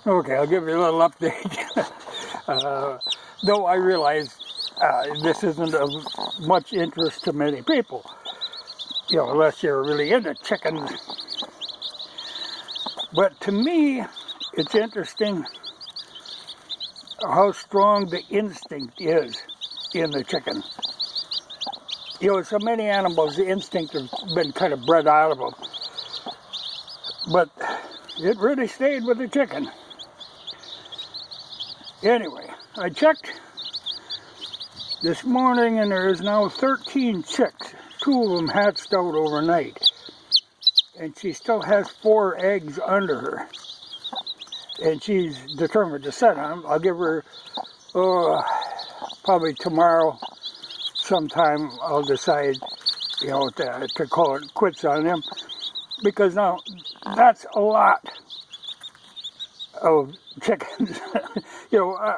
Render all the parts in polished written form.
Okay, I'll give you a little update. Though I realize this isn't of much interest to many people, you know, unless you're really into chickens. But to me, it's interesting how strong the instinct is in the chicken. You know, so many animals, the instinct has been kind of bred out of them. But it really stayed with the chicken. Anyway, I checked this morning and there is now 13 chicks. 2 of them hatched out overnight. And she still has 4 eggs under her. And she's determined to set them. I'll give her, probably tomorrow sometime I'll decide, you know, to call it quits on them. Because now, that's a lot of chickens. You know,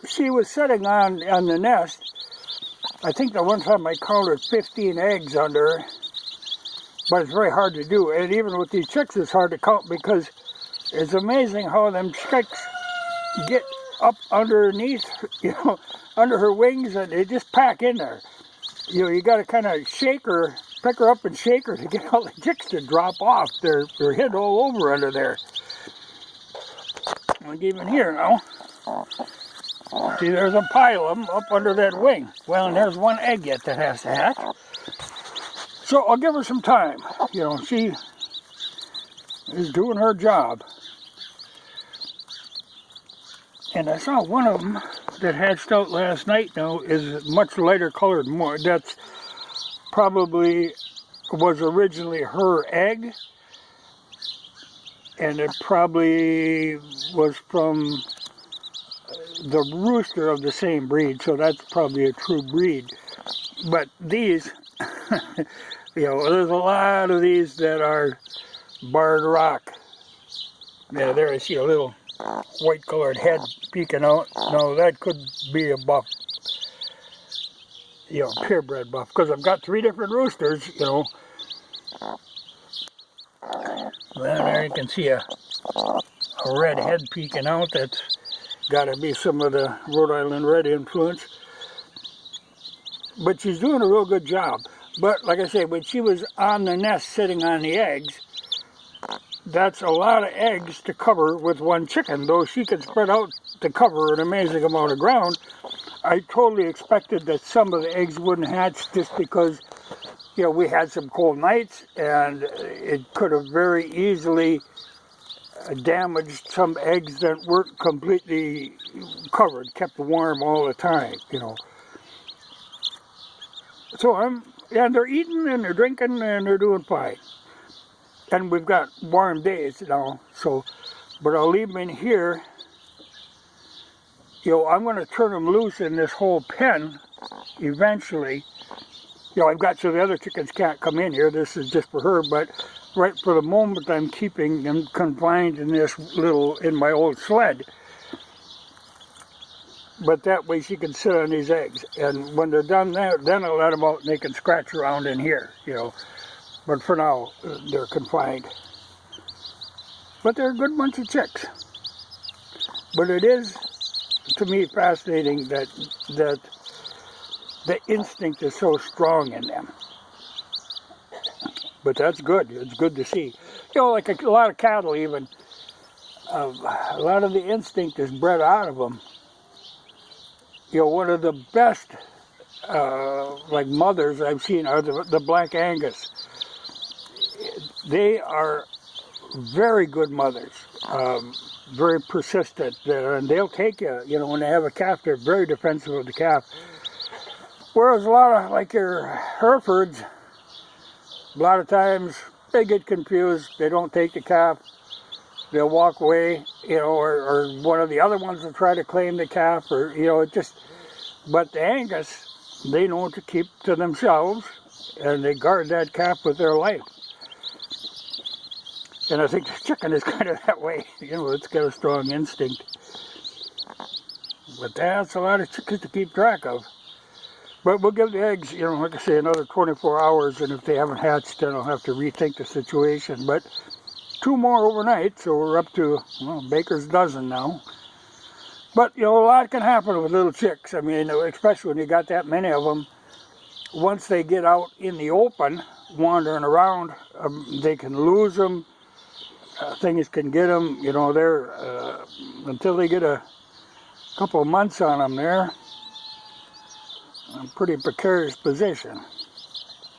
she was sitting on the nest. I think the one time I counted 15 eggs under her. But it's very hard to do. And even with these chicks, it's hard to count because it's amazing how them chicks get up underneath, you know, under her wings, and they just pack in there. You know, you got to kind of shake her, pick her up and shake her to get all the chicks to drop off. They're hid all over under there. Like even here now. See, there's a pile of them up under that wing. Well, and there's 1 egg yet that has to hatch. So I'll give her some time. You know, she is doing her job. And I saw one of them that hatched out last night now is much lighter colored. More. That's probably was originally her egg. And it probably was from the rooster of the same breed. So that's probably a true breed. But these, you know, there's a lot of these that are barred rock. Yeah, there I see a little white colored head peeking out. No, that could be a buff, you know, purebred buff, because I've got 3 different roosters, you know. Well, there you can see a red head peeking out. That's got to be some of the Rhode Island Red influence. But she's doing a real good job. But like I say, when she was on the nest sitting on the eggs, that's a lot of eggs to cover with 1 chicken. Though she could spread out to cover an amazing amount of ground, I totally expected that some of the eggs wouldn't hatch just because, you know, we had some cold nights and it could have very easily damaged some eggs that weren't completely covered, kept warm all the time, you know. So and they're eating and they're drinking and they're doing fine. And we've got warm days now, so, but I'll leave them in here. You know, I'm going to turn them loose in this whole pen eventually. You know, I've got so the other chickens can't come in here. This is just for her, but right for the moment I'm keeping them confined in this little, in my old sled. But that way she can sit on these eggs. And when they're done there, then I'll let them out and they can scratch around in here, you know. But for now, they're confined. But they're a good bunch of chicks. But it is, to me, fascinating that the instinct is so strong in them. But that's good. It's good to see. You know, like a lot of cattle even, a lot of the instinct is bred out of them. You know, one of the best, like mothers I've seen are the Black Angus. They are very good mothers, very persistent, and they'll take you. You know, when they have a calf, they're very defensive of the calf. Whereas a lot of, like your Herefords, a lot of times they get confused. They don't take the calf. They'll walk away, you know, or one of the other ones will try to claim the calf, or, you know, it just, but the Angus, they know to keep to themselves, and they guard that calf with their life. And I think the chicken is kind of that way, you know, it's got a strong instinct. But that's a lot of chickens to keep track of. But we'll give the eggs, you know, like I say, another 24 hours, and if they haven't hatched, then I'll have to rethink the situation. But 2 more overnight, so we're up to, well, Baker's dozen now. But, you know, a lot can happen with little chicks. I mean, especially when you got that many of them. Once they get out in the open, wandering around, they can lose them. Things can get them, you know, they're, until they get a couple of months on them there, in a pretty precarious position.